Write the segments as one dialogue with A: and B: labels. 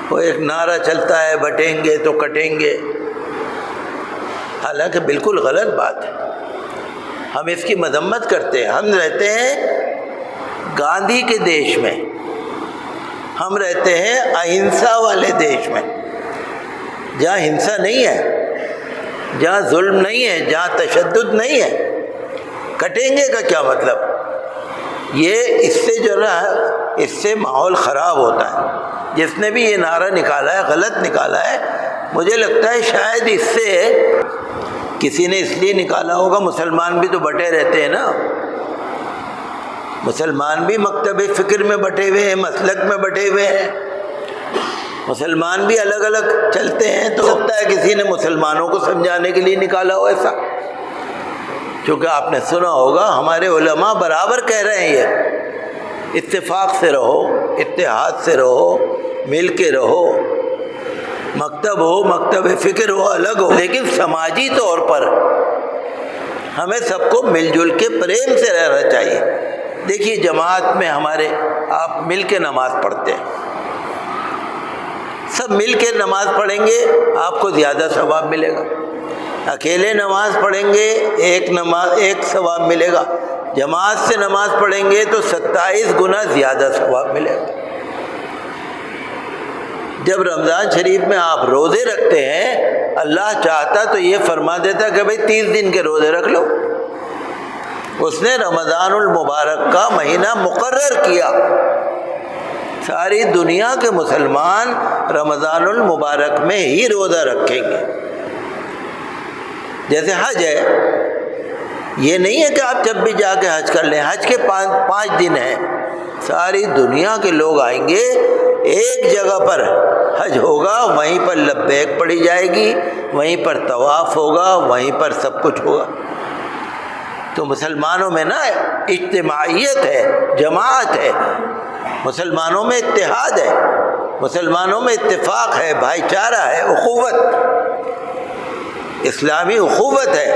A: وہ ایک نعرہ چلتا ہے بٹیں گے تو کٹیں گے، حالانکہ بالکل غلط بات ہے، ہم اس کی مذمت کرتے ہیں۔ ہم رہتے ہیں گاندھی کے دیش میں، ہم رہتے ہیں اہنسا والے دیش میں، جہاں ہنسا نہیں ہے، جہاں ظلم نہیں ہے، جہاں تشدد نہیں ہے۔ کٹیں گے کا کیا مطلب؟ یہ اس سے جو نا اس سے ماحول خراب ہوتا ہے۔ جس نے بھی یہ نعرہ نکالا ہے غلط نکالا ہے، مجھے لگتا ہے شاید اس سے کسی نے اس لیے نکالا ہوگا، مسلمان بھی تو بٹے رہتے ہیں نا، مسلمان بھی مکتب فکر میں بٹے ہوئے ہیں، مسلک میں بٹے ہوئے ہیں، مسلمان بھی الگ الگ چلتے ہیں، تو سکتا ہے کسی نے مسلمانوں کو سمجھانے کے لیے نکالا ہو ایسا۔ کیونکہ آپ نے سنا ہوگا ہمارے علماء برابر کہہ رہے ہیں یہ اتفاق سے رہو، اتحاد سے رہو، مل کے رہو، مکتب ہو، مکتب فکر ہو، الگ ہو، لیکن سماجی طور پر ہمیں سب کو مل جل کے پریم سے رہنا چاہیے۔ دیکھیے جماعت میں ہمارے آپ مل کے نماز پڑھتے ہیں، سب مل کے نماز پڑھیں گے آپ کو زیادہ ثواب ملے گا، اکیلے نماز پڑھیں گے ایک ثواب ملے گا، جماعت سے نماز پڑھیں گے تو 27 گنا زیادہ ثواب ملے گا۔ جب رمضان شریف میں آپ روزے رکھتے ہیں، اللہ چاہتا تو یہ فرما دیتا کہ بھئی 30 دن کے روزے رکھ لو۔ اس نے رمضان المبارک کا مہینہ مقرر کیا، ساری دنیا کے مسلمان رمضان المبارک میں ہی روزہ رکھیں گے۔ جیسے حج ہے، یہ نہیں ہے کہ آپ جب بھی جا کے حج کر لیں، حج کے 5 دن ہیں، ساری دنیا کے لوگ آئیں گے، ایک جگہ پر حج ہوگا، وہیں پر لبیک پڑھی جائے گی، وہیں پر طواف ہوگا، وہیں پر سب کچھ ہوگا۔ تو مسلمانوں میں نا اجتماعیت ہے، جماعت ہے، مسلمانوں میں اتحاد ہے، مسلمانوں میں اتفاق ہے، بھائی چارہ ہے، اخوت، اسلامی اخوت ہے۔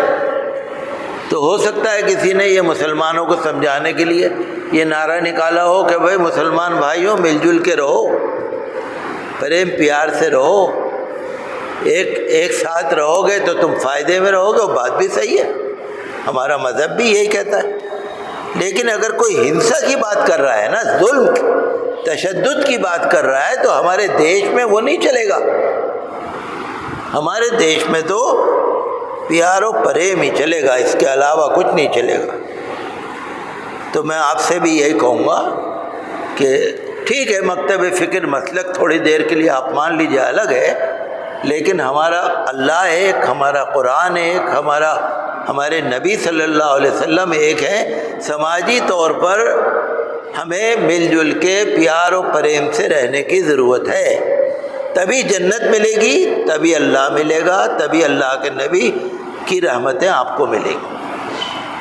A: تو ہو سکتا ہے کسی نے یہ مسلمانوں کو سمجھانے کے لیے یہ نعرہ نکالا ہو کہ بھائی مسلمان بھائیوں مل جل کے رہو، پریم پیار سے رہو، ایک ساتھ رہو گے تو تم فائدے میں رہو گے، وہ بات بھی صحیح ہے، ہمارا مذہب بھی یہی کہتا ہے۔ لیکن اگر کوئی ہنسا کی بات کر رہا ہے نا، ظلم تشدد کی بات کر رہا ہے، تو ہمارے دیش میں وہ نہیں چلے گا، ہمارے دیش میں تو پیار و پریم ہی چلے گا، اس کے علاوہ کچھ نہیں چلے گا۔ تو میں آپ سے بھی یہی کہوں گا کہ ٹھیک ہے مکتب فکر مسلک تھوڑی دیر کے لیے آپ مان لیجیے الگ ہے، لیکن ہمارا اللہ ایک، ہمارا قرآن ایک، ہمارے نبی صلی اللہ علیہ وسلم ایک ہے۔ سماجی طور پر ہمیں مل جل کے پیار و پریم سے رہنے کی ضرورت ہے، تبھی جنت ملے گی، تبھی اللہ ملے گا، تبھی اللہ کے نبی کی رحمتیں آپ کو ملیں گی۔